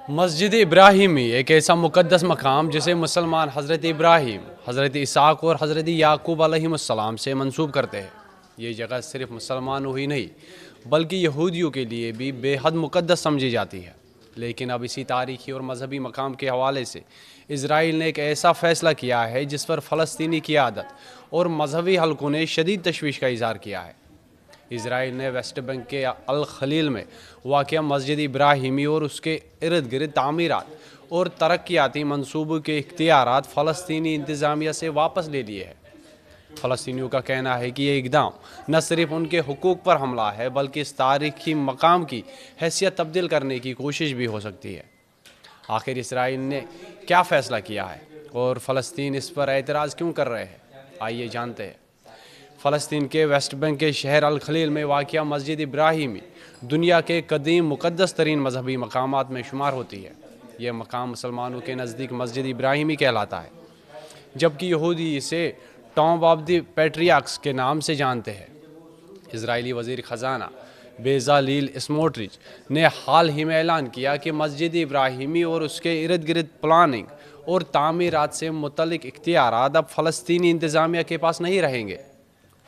مسجد ابراہیمی ایک ایسا مقدس مقام جسے مسلمان حضرت ابراہیم، حضرت اسحاق اور حضرت یعقوب علیہ السلام سے منسوب کرتے ہیں۔ یہ جگہ صرف مسلمانوں ہی نہیں بلکہ یہودیوں کے لیے بھی بے حد مقدس سمجھی جاتی ہے۔ لیکن اب اسی تاریخی اور مذہبی مقام کے حوالے سے اسرائیل نے ایک ایسا فیصلہ کیا ہے جس پر فلسطینی قیادت اور مذہبی حلقوں نے شدید تشویش کا اظہار کیا ہے۔ اسرائیل نے ویسٹ بینک کے الخلیل میں واقع مسجد ابراہیمی اور اس کے ارد گرد تعمیرات اور ترقیاتی منصوبوں کے اختیارات فلسطینی انتظامیہ سے واپس لے لیے ہیں۔ فلسطینیوں کا کہنا ہے کہ یہ اقدام نہ صرف ان کے حقوق پر حملہ ہے بلکہ اس تاریخی مقام کی حیثیت تبدیل کرنے کی کوشش بھی ہو سکتی ہے۔ آخر اسرائیل نے کیا فیصلہ کیا ہے اور فلسطین اس پر اعتراض کیوں کر رہے ہیں؟ آئیے جانتے ہیں۔ فلسطین کے ویسٹ بینک کے شہر الخلیل میں واقع مسجد ابراہیمی دنیا کے قدیم مقدس ترین مذہبی مقامات میں شمار ہوتی ہے۔ یہ مقام مسلمانوں کے نزدیک مسجد ابراہیمی کہلاتا ہے، جبکہ یہودی اسے ٹومب آف دی پیٹریارکس کے نام سے جانتے ہیں۔ اسرائیلی وزیر خزانہ بیزالیل اسموٹرچ نے حال ہی میں اعلان کیا کہ مسجد ابراہیمی اور اس کے ارد گرد پلاننگ اور تعمیرات سے متعلق اختیارات اب فلسطینی انتظامیہ کے پاس نہیں رہیں گے۔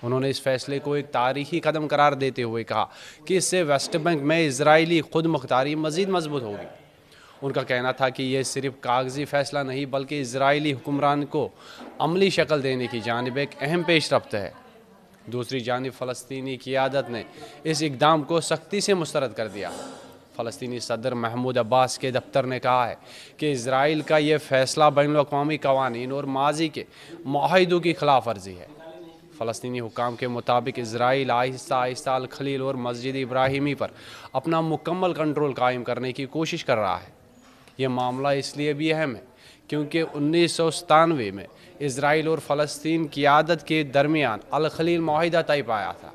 انہوں نے اس فیصلے کو ایک تاریخی قدم قرار دیتے ہوئے کہا کہ اس سے ویسٹ بینک میں اسرائیلی خود مختاری مزید مضبوط ہوگی۔ ان کا کہنا تھا کہ یہ صرف کاغذی فیصلہ نہیں بلکہ اسرائیلی حکمران کو عملی شکل دینے کی جانب ایک اہم پیش رفت ہے۔ دوسری جانب فلسطینی قیادت نے اس اقدام کو سختی سے مسترد کر دیا۔ فلسطینی صدر محمود عباس کے دفتر نے کہا ہے کہ اسرائیل کا یہ فیصلہ بین الاقوامی قوانین اور ماضی کے معاہدوں کی خلاف ورزی ہے۔ فلسطینی حکام کے مطابق اسرائیل آہستہ آہستہ الخلیل اور مسجد ابراہیمی پر اپنا مکمل کنٹرول قائم کرنے کی کوشش کر رہا ہے۔ یہ معاملہ اس لیے بھی اہم ہے کیونکہ 1997 میں اسرائیل اور فلسطین قیادت کے درمیان الخلیل معاہدہ طے پایا تھا۔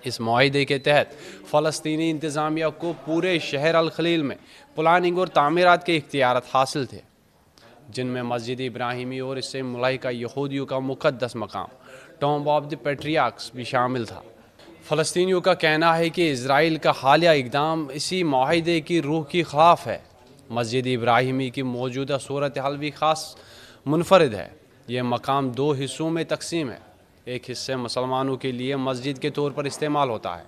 اس معاہدے کے تحت فلسطینی انتظامیہ کو پورے شہر الخلیل میں پلاننگ اور تعمیرات کے اختیارات حاصل تھے، جن میں مسجد ابراہیمی اور اس سے ملحقہ یہودیوں کا مقدس مقام ٹومب آف دی پیٹریارکس بھی شامل تھا۔ فلسطینیوں کا کہنا ہے کہ اسرائیل کا حالیہ اقدام اسی معاہدے کی روح کی خلاف ہے۔ مسجد ابراہیمی کی موجودہ صورتحال بھی خاص منفرد ہے۔ یہ مقام دو حصوں میں تقسیم ہے۔ ایک حصہ مسلمانوں کے لیے مسجد کے طور پر استعمال ہوتا ہے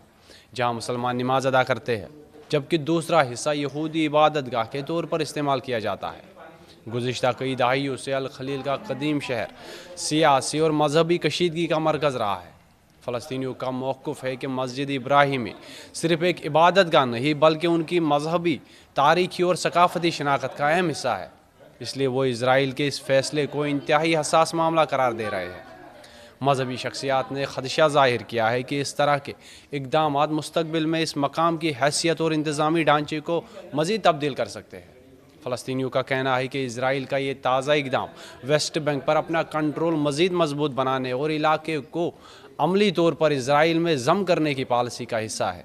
جہاں مسلمان نماز ادا کرتے ہیں، جبکہ دوسرا حصہ یہودی عبادت گاہ کے طور پر استعمال کیا جاتا ہے۔ گزشتہ کئی دہائیوں سے الخلیل کا قدیم شہر سیاسی اور مذہبی کشیدگی کا مرکز رہا ہے۔ فلسطینیوں کا موقف ہے کہ مسجد ابراہیمی صرف ایک عبادت گاہ نہیں بلکہ ان کی مذہبی، تاریخی اور ثقافتی شناخت کا اہم حصہ ہے۔ اس لیے وہ اسرائیل کے اس فیصلے کو انتہائی حساس معاملہ قرار دے رہے ہیں۔ مذہبی شخصیات نے خدشہ ظاہر کیا ہے کہ اس طرح کے اقدامات مستقبل میں اس مقام کی حیثیت اور انتظامی ڈھانچے کو مزید تبدیل کر سکتے ہیں۔ فلسطینیوں کا کہنا ہے کہ اسرائیل کا یہ تازہ اقدام ویسٹ بینک پر اپنا کنٹرول مزید مضبوط بنانے اور علاقے کو عملی طور پر اسرائیل میں ضم کرنے کی پالیسی کا حصہ ہے۔